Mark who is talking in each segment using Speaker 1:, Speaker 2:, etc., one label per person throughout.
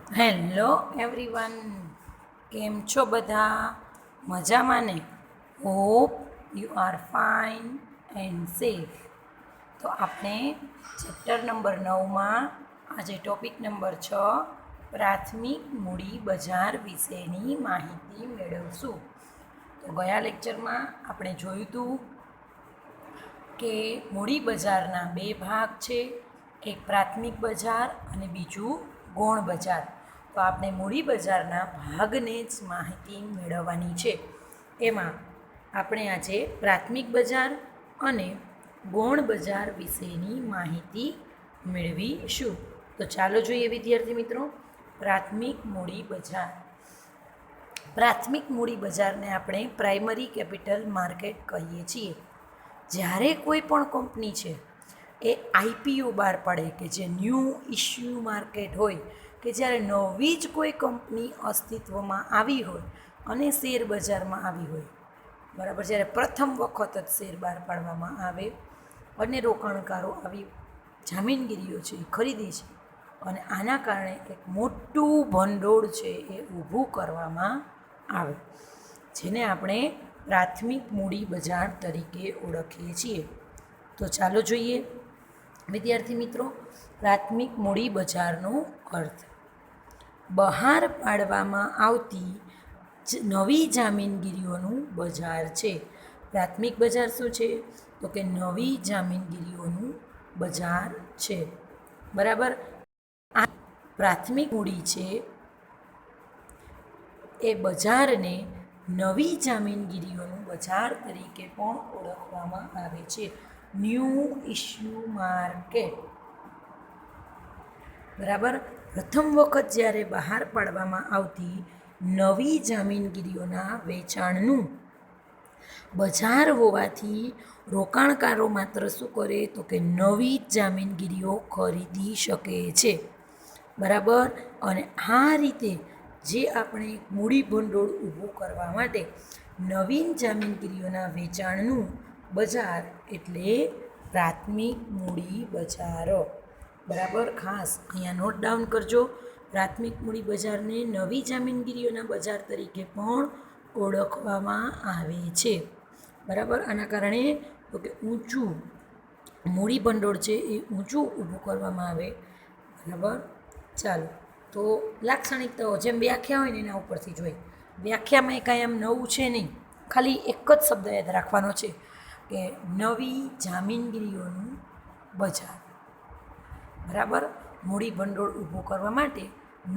Speaker 1: Hello everyone, કેમ છો બધા? મજામાં ને? Hope you are fine and safe. તો આપણે ચેપ્ટર નંબર 9માં આજે ટોપિક નંબર 6 પ્રાથમિક મૂડી બજાર વિશેની માહિતી મેળવશું. તો ગયા લેક્ચરમાં આપણે જોયું હતું કે મૂડી બજારના બે ભાગ છે, એક પ્રાથમિક બજાર અને બીજું ગૌણ બજાર. તો આપણે મૂડી બજારના ભાગને જ માહિતી મેળવવાની છે. એમાં આપણે આજે પ્રાથમિક બજાર અને ગૌણ બજાર વિશેની માહિતી મેળવીશું. તો ચાલો જોઈએ વિદ્યાર્થી મિત્રો, પ્રાથમિક મૂડી બજાર. પ્રાથમિક મૂડી બજારને આપણે પ્રાઇમરી કેપિટલ માર્કેટ કહીએ છીએ. જ્યારે કોઈ પણ કંપની છે એ આઈપીઓ બહાર પાડે કે જે ન્યૂ ઇશ્યુ માર્કેટ હોય, કે જ્યારે નવી જ કોઈ કંપની અસ્તિત્વમાં આવી હોય અને શેર બજારમાં આવી હોય, બરાબર, જ્યારે પ્રથમ વખત જ શેર બહાર પાડવામાં આવે અને રોકાણકારો આવી જામીનગીરીઓ છે એ ખરીદી છે અને આના કારણે એક મોટું ભંડોળ છે એ ઊભું કરવામાં આવે, જેને આપણે પ્રાથમિક મૂડી બજાર તરીકે ઓળખીએ છીએ. તો ચાલો જોઈએ વિદ્યાર્થી મિત્રો, પ્રાથમિક મૂડી બજારનો અર્થ. બહાર પાડવામાં આવતી નવી જામીનગીરીઓનું બજાર છે. પ્રાથમિક બજાર શું છે? તો કે નવી જામીનગીરીઓનું બજાર છે. બરાબર. આ પ્રાથમિક મૂડી છે એ બજારને નવી જામીનગીરીઓનું બજાર તરીકે પણ ઓળખવામાં આવે છે. New issue market. બરાબર. પ્રથમ વખત જ્યારે બહાર પાડવામાં આવતી નવી જામીનગીરીઓના વેચાણનું બજાર હોવાથી રોકાણકારો માત્ર શું કરે તો કે નવી જામીનગીરીઓ ખરીદી શકે છે. બરાબર. અને આ રીતે જે આપણે મૂડી ભંડોળ ઊભું કરવા માટે નવીન જામીનગીરીઓના વેચાણનું બજાર એટલે પ્રાથમિક મૂડી બજારો. બરાબર. ખાસ અહીંયા નોટ ડાઉન કરજો, પ્રાથમિક મૂડી બજારને નવી જામીનગીરીઓના બજાર તરીકે પણ ઓળખવામાં આવે છે. બરાબર. આના કારણે તો કે ઊંચું મૂડી ભંડોળ છે એ ઊંચું ઊભું કરવામાં આવે. બરાબર. ચાલો, તો લાક્ષણિકતાઓ જેમ વ્યાખ્યા હોય ને એના ઉપરથી જોઈ. વ્યાખ્યામાં કાંઈ આમ નવું છે નહીં, ખાલી એક જ શબ્દ યાદ રાખવાનો છે કે નવી જામીનગીરીઓનું બજાર. બરાબર. મૂડી ભંડોળ ઊભું કરવા માટે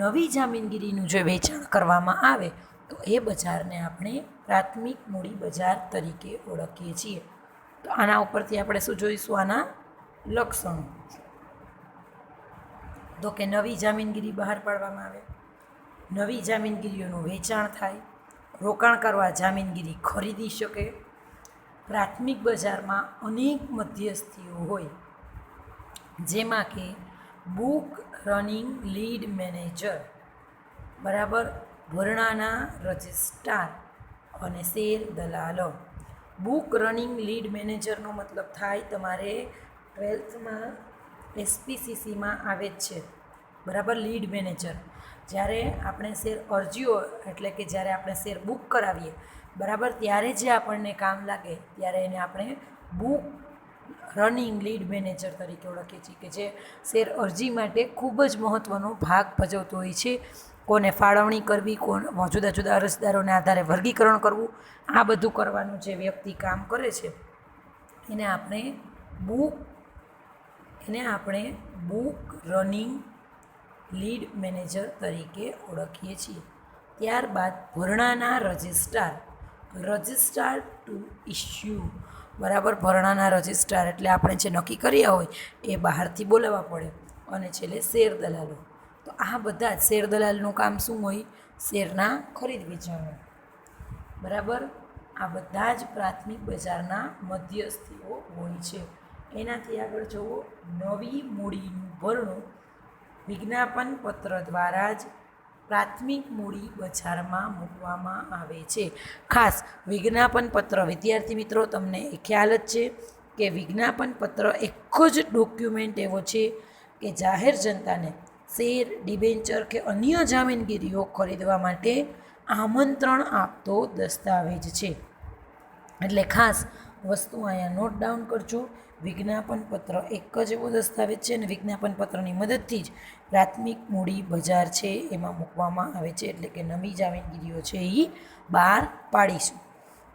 Speaker 1: નવી જામીનગીરીનું જો વેચાણ કરવામાં આવે તો એ બજારને આપણે પ્રાથમિક મૂડી બજાર તરીકે ઓળખીએ છીએ. તો આના ઉપરથી આપણે શું જોઈશું? આના લક્ષણો. તો કે નવી જામીનગીરી બહાર પાડવામાં આવે, નવી જામીનગીરીઓનું વેચાણ થાય, રોકાણકારો આ જામીનગીરી ખરીદી શકે, પ્રાથમિક બજારમાં અનેક મધ્યસ્થીઓ હોય, જેમાં કે બુક રનિંગ લીડ મેનેજર, બરાબર, ભરણાના રજિસ્ટ્રાર અને શેર દલાલો. બુક રનિંગ લીડ મેનેજરનો મતલબ થાય, તમારે 12થમાં એસપીસીસીમાં આવે જ છે. બરાબર. લીડ મેનેજર જ્યારે આપણે શેર અરજીઓ એટલે કે જ્યારે આપણે શેર બુક કરાવીએ, બરાબર, ત્યારે જે આપણને કામ લાગે ત્યારે એને આપણે બુક રનિંગ લીડ મેનેજર તરીકે ઓળખીએ છીએ, કે જે શેર અરજી માટે ખૂબ જ મહત્ત્વનો ભાગ ભજવતો હોય છે. કોને ફાળવણી કરવી, જુદા જુદા અરજદારોને આધારે વર્ગીકરણ કરવું, આ બધું કરવાનું જે વ્યક્તિ કામ કરે છે એને આપણે બુક રનિંગ લીડ મેનેજર તરીકે ઓળખીએ છીએ. ત્યારબાદ ભરણાના રજિસ્ટ્રાર, રજિસ્ટ્રાર ટુ ઇશ્યુ. બરાબર. ભરણાના રજિસ્ટ્રાર એટલે આપણે જે નક્કી કર્યા હોય એ બહારથી બોલાવવા પડે. અને છેલ્લે શેર દલાલો. તો આ બધા જ શેર દલાલનું કામ શું હોય? શેરના ખરીદ વેચાણ. બરાબર. આ બધા જ પ્રાથમિક બજારના મધ્યસ્થીઓ હોય છે. એનાથી આગળ જુઓ, નવી મૂડીનું ભરણું વિજ્ઞાપન પત્ર દ્વારા જ પ્રાથમિક મૂડી બજારમાં મૂકવામાં આવે છે. ખાસ વિજ્ઞાપન પત્ર, વિદ્યાર્થી મિત્રો, તમને એ ખ્યાલ જ છે કે વિજ્ઞાપન પત્ર એક જ ડોક્યુમેન્ટ એવો છે કે જાહેર જનતાને શેર, ડિબેન્ચર કે અન્ય જામીનગીરીઓ ખરીદવા માટે આમંત્રણ આપતો દસ્તાવેજ છે. એટલે ખાસ વસ્તુ અહીંયા નોટ ડાઉન કરજો. વિજ્ઞાપનપત્ર એક જ એવો દસ્તાવેજ છે અને વિજ્ઞાપનપત્રની મદદથી જ પ્રાથમિક મૂડી બજાર છે એમાં મૂકવામાં આવે છે. એટલે કે નવી જામીનગીરીઓ છે એ બહાર પાડીશું.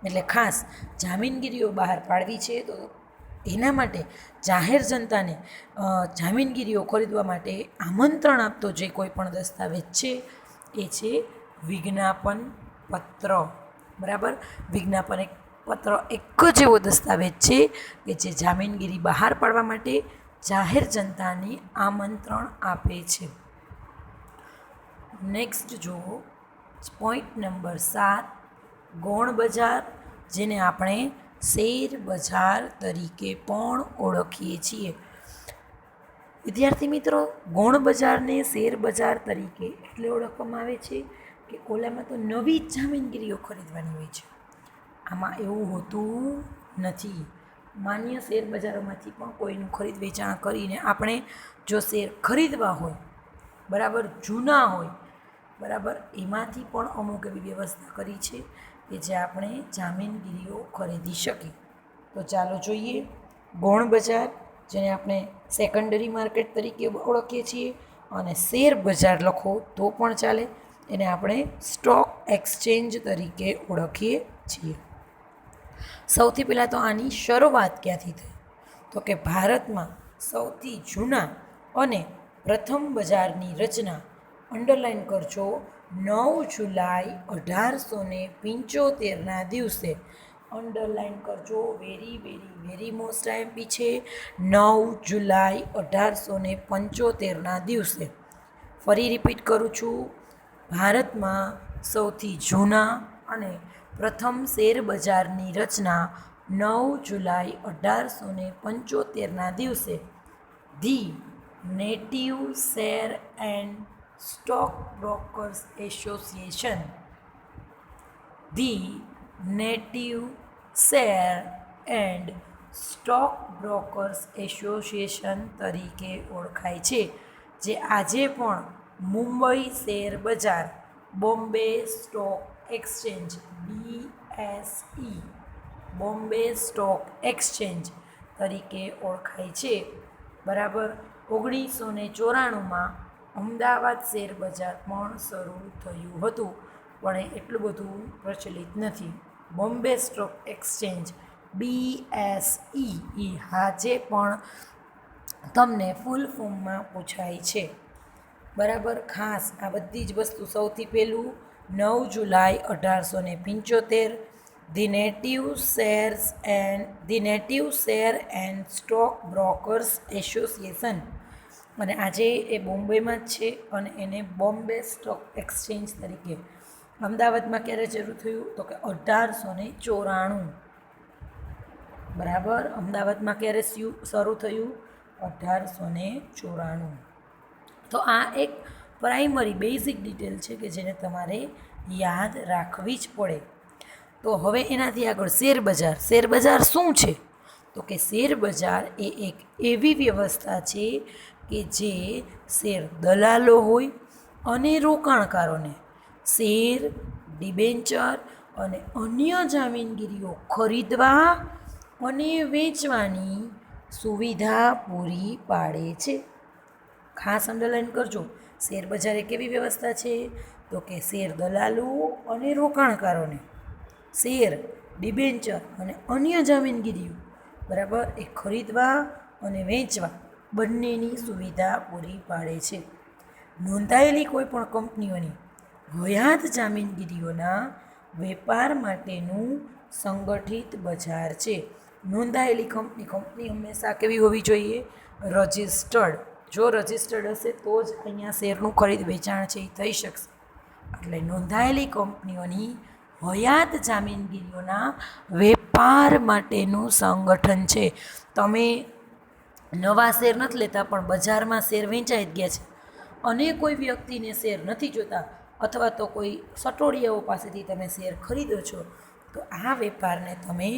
Speaker 1: એટલે ખાસ જામીનગીરીઓ બહાર પાડવી છે તો એના માટે જાહેર જનતાને જામીનગીરીઓ ખરીદવા માટે આમંત્રણ આપતો જે કોઈ પણ દસ્તાવેજ છે એ છે વિજ્ઞાપન પત્ર. બરાબર, વિજ્ઞાપન પત્ર એક જ એવો દસ્તાવેજ છે કે જે જામીનગીરી બહાર પાડવા માટે જાહેર જનતાને આમંત્રણ આપે છે. નેક્સ્ટ જુઓ, પોઈન્ટ નંબર 7, ગૌણ બજાર, જેને આપણે શેર બજાર તરીકે પણ ઓળખીએ છીએ. વિદ્યાર્થી મિત્રો, ગૌણ બજારને શેર બજાર તરીકે એટલે ઓળખવામાં આવે છે કે ઓલામાં તો નવી જ જામીનગીરીઓ ખરીદવાની હોય છે. આમાં એવું હોતું નથી. માન્ય શેર બજારોમાંથી પણ કોઈનું ખરીદ વેચાણ કરીને આપણે જો શેર ખરીદવા હોય, બરાબર, જૂના હોય, બરાબર, એમાંથી પણ અમુક એવી વ્યવસ્થા કરી છે કે જે આપણે જામીનગીરીઓ ખરીદી શકીએ. તો ચાલો જોઈએ. ગૌણ બજાર, જેને આપણે સેકન્ડરી માર્કેટ તરીકે ઓળખીએ છીએ, અને શેર બજાર લખો તો પણ ચાલે, એને આપણે સ્ટોક એક્સચેન્જ તરીકે ઓળખીએ છીએ. સૌથી પહેલાં તો આની શરૂઆત ક્યાંથી થઈ? તો કે ભારતમાં સૌથી જૂના અને પ્રથમ બજારની રચના, અંડરલાઈન કરજો, 9 જુલાઈ 1875ના દિવસે. અંડરલાઈન કરજો, very very very most IMP છે. 9 જુલાઈ 1875ના દિવસે. ફરી રિપીટ કરું છું, ભારતમાં સૌથી જૂના અને પ્રથમ શેર બજારની રચના 9 જુલાઈ 1875ના દિવસે the native share and stock brokers association, the native share and stock brokers association તરીકે ઓળખાય છે, જે આજે પણ મુંબઈ શેર બજાર, Bombay stock exchange, BSE, Bombay stock exchange તરીકે ઓળખાય છે. બરાબર, 1994માં અમદાવાદ શેર બજાર પણ શરૂ થયું હતું, પણ એ એટલું બધું પ્રચલિત નથી. બોમ્બે સ્ટોક એક્સચેન્જ, BSE, એ આજે પણ તમને ફૂલ ફોર્મમાં પૂછાય છે. બરાબર, ખાસ આ બધી જ વસ્તુ સૌથી પહેલું 9 જુલાઈ 1875, the native share and stock brokers association, અને આજે એ બોમ્બેમાં જ છે અને એને બોમ્બે સ્ટોક એક્સચેન્જ તરીકે. અમદાવાદમાં ક્યારે શરૂ થયું? તો કે 1894. બરાબર, અમદાવાદમાં ક્યારે શરૂ થયું? 1894. તો આ એક પ્રાઇમરી બેઝિક ડિટેલ છે કે જેને તમારે યાદ રાખવી જ પડે. તો હવે એનાથી આગળ શેર બજાર. શેર બજાર શું છે? તો કે શેર બજાર એ એક એવી વ્યવસ્થા છે કે જે શેર દલાલો હોય અને રોકાણકારોને શેર, ડિબેન્ચર અને અન્ય જામીનગીરીઓ ખરીદવા અને વેચવાની સુવિધા પૂરી પાડે છે. ખાસ અંડરલાઈન કરજો, શેર બજાર એક એવી વ્યવસ્થા છે તો કે શેર દલાલો અને રોકાણકારોને શેર, ડિબેન્ચર અને અન્ય જામીનગીરીઓ, બરાબર, એ ખરીદવા અને વેચવા બંનેની સુવિધા પૂરી પાડે છે. નોંધાયેલી કોઈપણ કંપનીઓની હયાત જામીનગીરીઓના વેપાર માટેનું સંગઠિત બજાર છે. નોંધાયેલી કંપની હંમેશા કેવી હોવી જોઈએ? રજિસ્ટર્ડ. જો રજિસ્ટર્ડ હશે તો જ અહીંયા શેરનું ખરીદ વેચાણ છે એ થઈ શકશે. એટલે નોંધાયેલી કંપનીઓની હયાત જામીનગીરીઓના વેપાર માટેનું સંગઠન છે. તમે નવા શેર નથી લેતા પણ બજારમાં શેર વેચાઈ જ ગયા છે અને કોઈ વ્યક્તિને શેર નથી જોતા, અથવા તો કોઈ સટોડિયાઓ પાસેથી તમે શેર ખરીદો છો, તો આ વેપારને તમે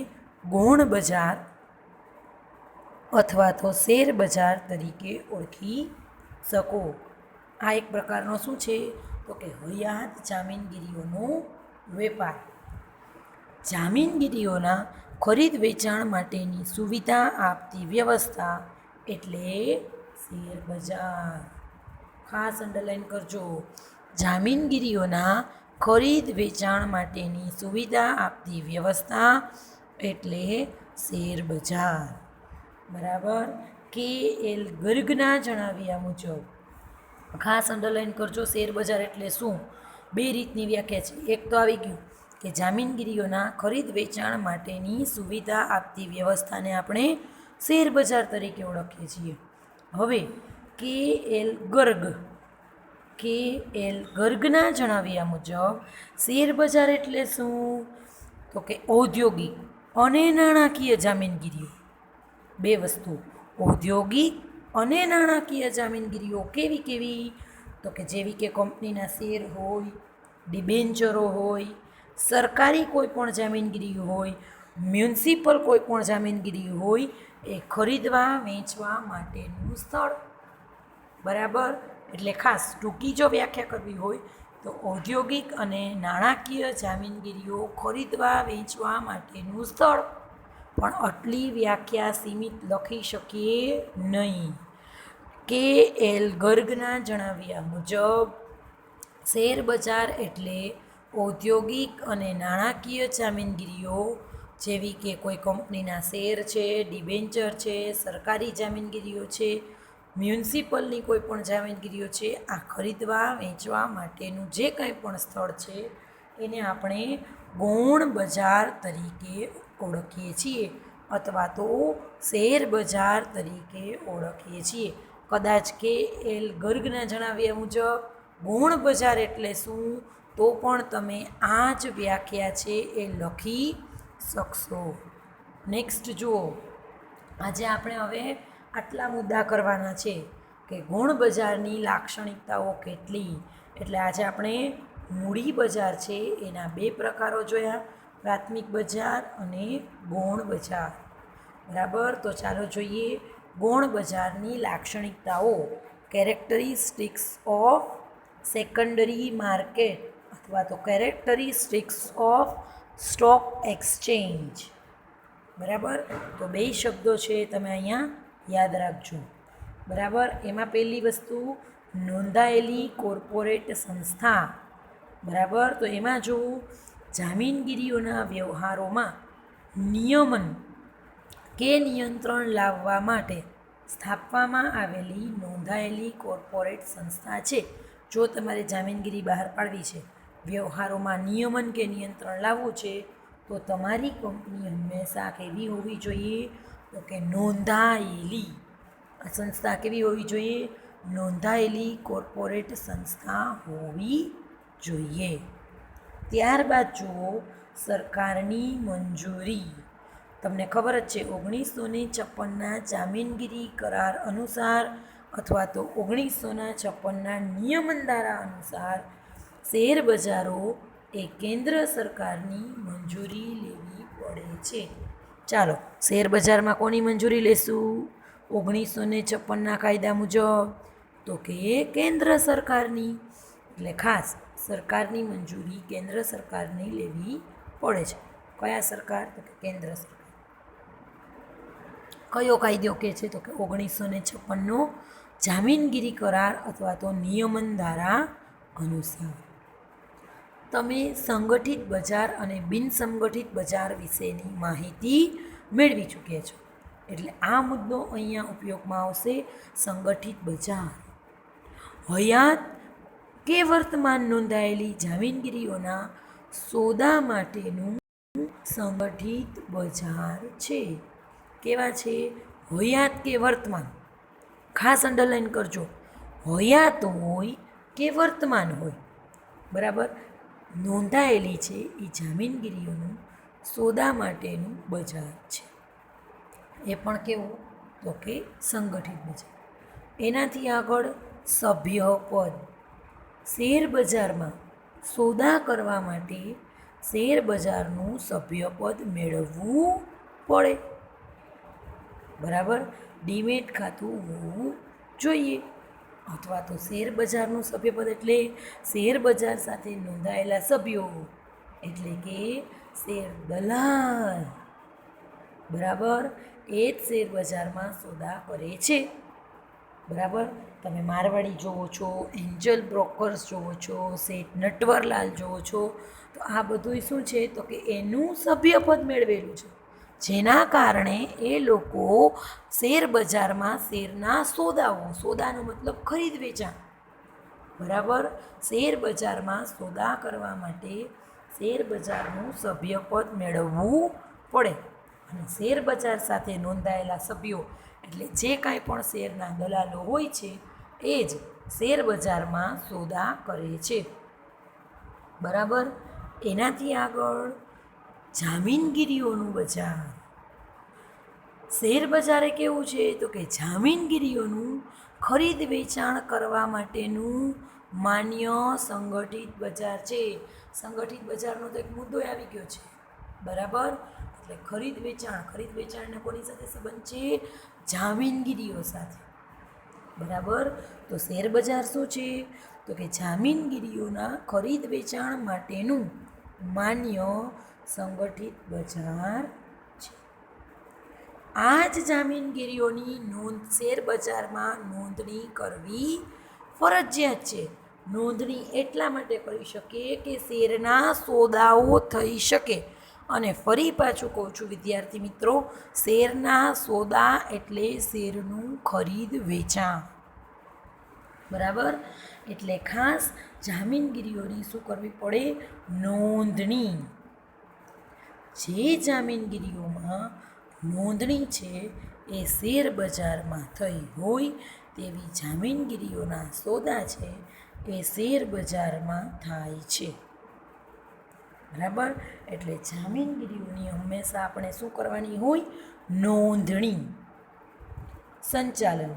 Speaker 1: ગૌણ બજાર અથવા તો શેર બજાર તરીકે ઓળખી શકો. આ એક પ્રકારનો શું છે તો કે હયાત જામીનગીરીઓનો વેપાર. જામીનગીરીઓના ખરીદ વેચાણ માટેની સુવિધા આપતી વ્યવસ્થા એટલે શેર બજાર. ખાસ અંડરલાઈન કરજો. જામીનગીરીઓના ખરીદ વેચાણ માટેની સુવિધા આપતી વ્યવસ્થા એટલે શેર બજાર. બરાબર. કે એલ ગર્ગના જણાવ્યા મુજબ, ખાસ અંડરલાઈન કરજો, શેર બજાર એટલે શું? બે રીતની વ્યાખ્યા છે. એક તો આવી ગયું કે જામીનગીરીઓના ખરીદ વેચાણ માટેની સુવિધા આપતી વ્યવસ્થાને આપણે શેર બજાર તરીકે ઓળખીએ છીએ. હવે કે એલ ગર્ગના જણાવ્યા મુજબ શેર બજાર એટલે શું? તો કે ઔદ્યોગિક અને નાણાકીય જામીનગીરીઓ. બે વસ્તુ, ઔદ્યોગિક અને નાણાકીય જામીનગીરીઓ. કેવી કેવી? તો કે જેવી કે કંપનીના શેર હોય, ડિબેન્ચરો હોય, સરકારી કોઈ પણ જામીનગીરી હોય, મ્યુનિસિપલ કોઈ પણ જામીનગીરી હોય, એ ખરીદવા વેચવા માટેનું સ્થળ. બરાબર. એટલે ખાસ ટૂંકી જો વ્યાખ્યા કરવી હોય તો ઔદ્યોગિક અને નાણાકીય જામીનગીરીઓ ખરીદવા વેચવા માટેનું સ્થળ. પણ આટલી વ્યાખ્યા સીમિત લખી શકીએ નહીં. કે એલ ગર્ગના જણાવ્યા મુજબ શેર બજાર એટલે ઔદ્યોગિક અને નાણાકીય જામીનગીરીઓ જેવી કે કોઈ કંપનીના શેર છે, ડિબેન્ચર છે, સરકારી જામીનગીરીઓ છે, મ્યુનિસિપલની કોઈ પણ જામીનગીરીઓ છે. આ ખરીદવા વેચવા માટેનું જે કંઈ પણ સ્થળ છે એને આપણે ગૌણ બજાર તરીકે ઓળખીએ છીએ અથવા તો શેર બજાર તરીકે ઓળખીએ છીએ. કદાચ કે એલ ગર્ગના જણાવ્યા મુજબ ગૌણ બજાર એટલે શું તો પણ તમે આ જ વ્યાખ્યા છે એ લખી શકશો. નેક્સ્ટ જુઓ, આજે આપણે હવે આટલા મુદ્દા કરવાના છે કે ગૌણ બજારની લાક્ષણિકતાઓ કેટલી. એટલે આજે આપણે મૂડી બજાર છે એના બે પ્રકારો જોયા, પ્રાથમિક બજાર અને ગૌણ બજાર. બરાબર. તો ચાલો જોઈએ ગૌણ બજારની લાક્ષણિકતાઓ. કેરેક્ટરિસ્ટિક્સ ઓફ સેકન્ડરી માર્કેટ અથવા તો કેરેક્ટરિસ્ટિક્સ ઓફ સ્ટોક એક્સચેન્જ. બરાબર. તો બે શબ્દો છે તમે અહીંયા યાદ રાખજો. બરાબર. એમાં પહેલી વસ્તુ નોંધાયેલી કોર્પોરેટ સંસ્થા. બરાબર. તો એમાં જો જામીનગીરીઓના વ્યવહારોમાં નિયમન કે નિયંત્રણ લાવવા માટે સ્થાપવામાં આવેલી નોંધાયેલી કોર્પોરેટ સંસ્થા છે. જો તમારે જામીનગીરી બહાર પાડવી છે, વ્યવહારોમાં નિયમન કે નિયંત્રણ લાવવું છે, તો તમારી કંપની હંમેશા કેવી હોવી જોઈએ તો કે નોંધાયેલી. આ સંસ્થા કેવી હોવી જોઈએ? નોંધાયેલી કોર્પોરેટ સંસ્થા હોવી જોઈએ. ત્યારબાદ જુઓ સરકારની મંજૂરી. તમને ખબર જ છે 1956ના જામીનગીરી કરાર અનુસાર અથવા તો 1956ના નિયમન ધારા અનુસાર શેર બજારો એ કેન્દ્ર સરકારની મંજૂરી લેવી પડે છે. ચાલો શેર બજારમાં કોની મંજૂરી લેશું 1956ના કાયદા મુજબ? તો કે કેન્દ્ર સરકારની. એટલે ખાસ સરકારની મંજૂરી કેન્દ્ર સરકારની લેવી પડે છે. કયા સરકાર? તો કે કેન્દ્ર સરકાર. કયો કાયદો કહે છે? તો કે 1956નો જામીનગીરી કરાર અથવા તો નિયમન ધારા અનુસાર. તમે સંગઠિત બજાર અને બિનસંગઠિત બજાર વિશેની માહિતી મેળવી ચૂક્યા છો. એટલે આ મુદ્દો અહીંયા ઉપયોગમાં આવશે. સંગઠિત બજાર હયાત કે વર્તમાન નોંધાયેલી જામીનગીરીઓના સોદા માટેનું સંગઠિત બજાર છે. કેવા છે? હયાત કે વર્તમાન. ખાસ અંડરલાઈન કરજો, હયાત હોય કે વર્તમાન હોય. બરાબર. નોંધાયેલી છે એ જામીનગીરીઓનું સોદા માટેનું બજાર છે. એ પણ કેવું? તો કે સંગઠિત બજાર. એનાથી આગળ સભ્યપદ. શેર બજારમાં સોદા કરવા માટે શેર બજારનું સભ્યપદ મેળવવું પડે. બરાબર. ડીમેટ ખાતું હોવું જોઈએ. અથવા તો શેર બજારનું સભ્યપદ એટલે શેર બજાર સાથે નોંધાયેલા સભ્યો એટલે કે શેર દલાલ. બરાબર, એ જ શેર બજારમાં સોદા કરે છે. બરાબર, તમે મારવાડી જોવો છો, એન્જલ બ્રોકર્સ જોવો છો, શેઠ નટવરલાલ જોવો છો, તો આ બધું શું છે તો કે એનું સભ્યપદ મેળવેલું છે, જેના કારણે એ લોકો શેર બજારમાં શેરના સોદાનો મતલબ ખરીદ વેચાણ. બરાબર, શેર બજારમાં સોદા કરવા માટે શેર બજારનું સભ્યપદ મેળવવું પડે. અને શેર બજાર સાથે નોંધાયેલા સભ્યો એટલે જે કાંઈ પણ શેરના દલાલો હોય છે એ જ શેર બજારમાં સોદા કરે છે. બરાબર, એનાથી આગળ જામીનગીરીઓનું બજાર. શેર બજારે કેવું છે તો કે જામીનગીરીઓનું ખરીદ વેચાણ કરવા માટેનું માન્ય સંગઠિત બજાર છે. સંગઠિત બજારનો તો એક મુદ્દો આવી ગયો છે. બરાબર, એટલે ખરીદ વેચાણને કોની સાથે સંબંધ છે? જામીનગીરીઓ સાથે. બરાબર, તો શેર બજાર શું છે તો કે જામીનગીરીઓના ખરીદ વેચાણ માટેનું માન્ય સંગઠિત બજાર છે. આ જ જામીનગીરીઓની નોંધ શેર બજારમાં નોંધણી કરવી ફરજિયાત છે. નોંધણી એટલા માટે કરી શકીએ કે શેરના સોદાઓ થઈ શકે. અને ફરી પાછું કહું છું વિદ્યાર્થી મિત્રો, શેરના સોદા એટલે શેરનું ખરીદ વેચાણ. બરાબર, એટલે ખાસ જામીનગીરીઓની શું કરવી પડે? નોંધણી. જે જામીનગીરીઓમાં નોંધણી છે એ શેર બજારમાં થઈ હોય તેવી જામીનગીરીઓના સોદા છે એ શેર બજારમાં થાય છે. બરાબર, એટલે જામીનગીરીઓની હંમેશા આપણે શું કરવાની હોય? નોંધણી. સંચાલન.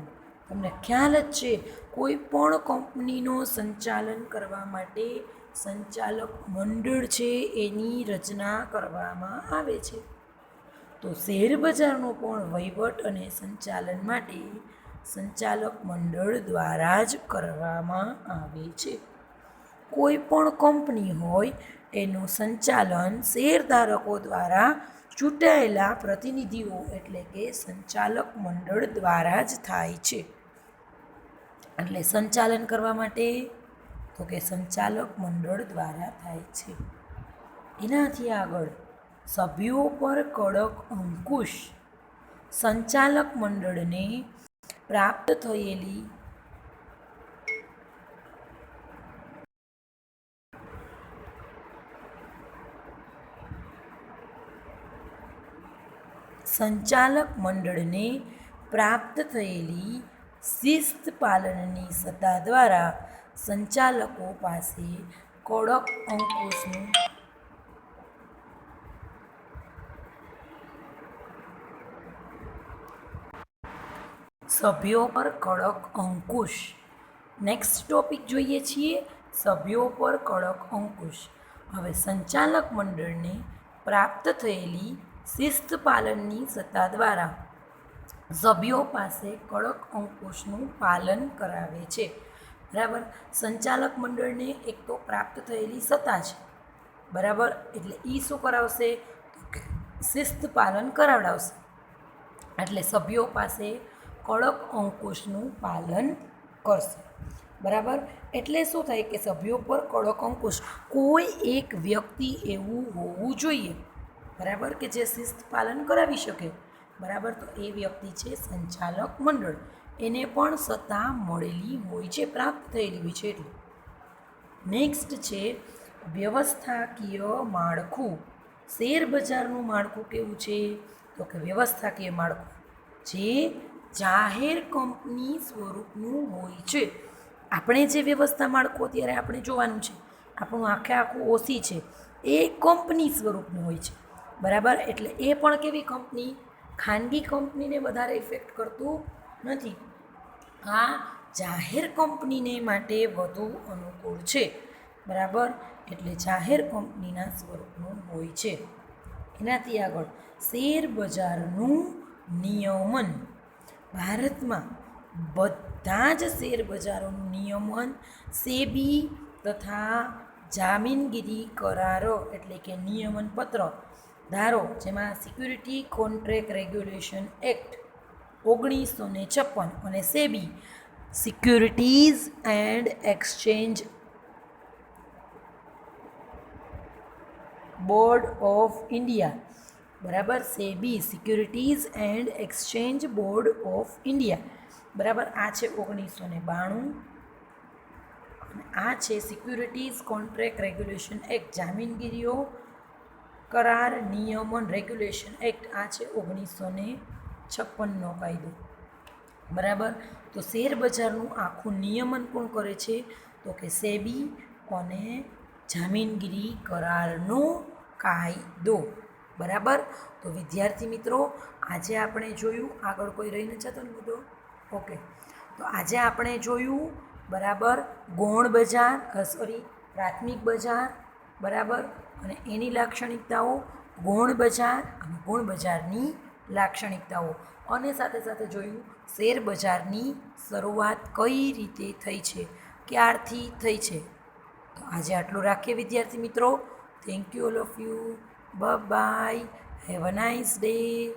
Speaker 1: તમને ખ્યાલ જ છે, કોઈ પણ કંપનીનું સંચાલન કરવા માટે સંચાલક મંડળ છે એની રચના કરવામાં આવે છે. તો શેર બજારનો પણ વહીવટ અને સંચાલન માટે સંચાલક મંડળ દ્વારા જ કરવામાં આવે છે. કોઈ પણ કંપની હોય એનું સંચાલન શેરધારકો દ્વારા ચૂંટાયેલા પ્રતિનિધિઓ એટલે કે સંચાલક મંડળ દ્વારા જ થાય છે. એટલે સંચાલન કરવા માટે તો કે સંચાલક મંડળ દ્વારા થાય છે. એનાથી આગળ સભ્યો પર કડક અંકુશ. સંચાલક મંડળને પ્રાપ્ત થયેલી શિસ્ત પાલનની સત્તા દ્વારા સંચાલકો પાસે કડક અંકુશનું સભ્યો પર કડક અંકુશ. નેક્સ્ટ ટોપિક જોઈએ છીએ, સભ્યો પર કડક અંકુશ. હવે સંચાલક મંડળને પ્રાપ્ત થયેલી શિસ્ત પાલનની સત્તા દ્વારા સભ્યો પાસે કડક અંકુશનું પાલન કરાવે છે. બરાબર, સંચાલક મંડળને એક તો પ્રાપ્ત થયેલી સત્તા છે. બરાબર, એટલે એ શું કરાવશે? શિસ્ત પાલન કરાવડાવશે. એટલે સભ્યો પાસે કડક અંકુશનું પાલન કરશે. બરાબર, એટલે શું થાય કે સભ્યો પર કડક અંકુશ. કોઈ એક વ્યક્તિ એવું હોવું જોઈએ, બરાબર, કે જે શિસ્ત પાલન કરાવી શકે. બરાબર, તો એ વ્યક્તિ છે સંચાલક મંડળ. એને પણ સત્તા મળેલી હોય છે, પ્રાપ્ત થયેલી હોય છે. એટલે નેક્સ્ટ છે વ્યવસ્થાકીય માળખું. શેર બજારનું માળખું કેવું છે તો કે વ્યવસ્થાકીય માળખું જે જાહેર કંપની સ્વરૂપનું હોય છે. આપણે જે વ્યવસ્થા માળખું અત્યારે આપણે જોવાનું છે, આપણું આખું ઓસી છે એ કંપની સ્વરૂપનું હોય છે. બરાબર, એટલે એ પણ કેવી કંપની? ખાનગી કંપનીને વધારે ઇફેક્ટ કરતું નથી. આ જાહેર કંપનીને માટે વધુ અનુકૂળ છે. બરાબર, એટલે જાહેર કંપનીના સ્વરૂપનું હોય છે. એનાથી આગળ શેર બજારનું નિયમન. ભારતમાં બધા જ શેર બજારોનું નિયમન સેબી તથા જામીનગીરી કરારો એટલે કે નિયમન પત્ર ધારો જેમાં સિક્યુરિટી કોન્ટ્રાક્ટ રેગ્યુલેશન એક્ટ 1956 અને SEBI securities and exchange board of India બરાબર SEBI securities and exchange board of India બરાબર આ છે 1992 અને આ છે સિક્યુરિટીઝ કોન્ટ્રાક્ટ રેગ્યુલેશન એક્ટ જામીનગીરીઓ કરાર નિયમન રેગ્યુલેશન એક્ટ આ છે 1956નો કાયદો બરાબર તો શેર બજારનું આખું નિયમન કોણ કરે છે તો કે સેબી અને જામીનગીરી કરારનો કાયદો બરાબર તો વિદ્યાર્થી મિત્રો આજે આપણે જોયું આગળ કોઈ રહી ન જતો ને બધો ઓકે તો આજે આપણે જોયું બરાબર ગૌણ બજાર પ્રાથમિક બજાર બરાબર અને એની લાક્ષણિકતાઓ ગૌણ બજાર અને ગૌણ બજારની લાક્ષણિકતાઓ અને સાથે સાથે જોયું શેર બજારની શરૂઆત કઈ રીતે થઈ છે ક્યારથી થઈ છે તો આજે આટલું રાખીએ વિદ્યાર્થી મિત્રો thank you all of you bye have a nice day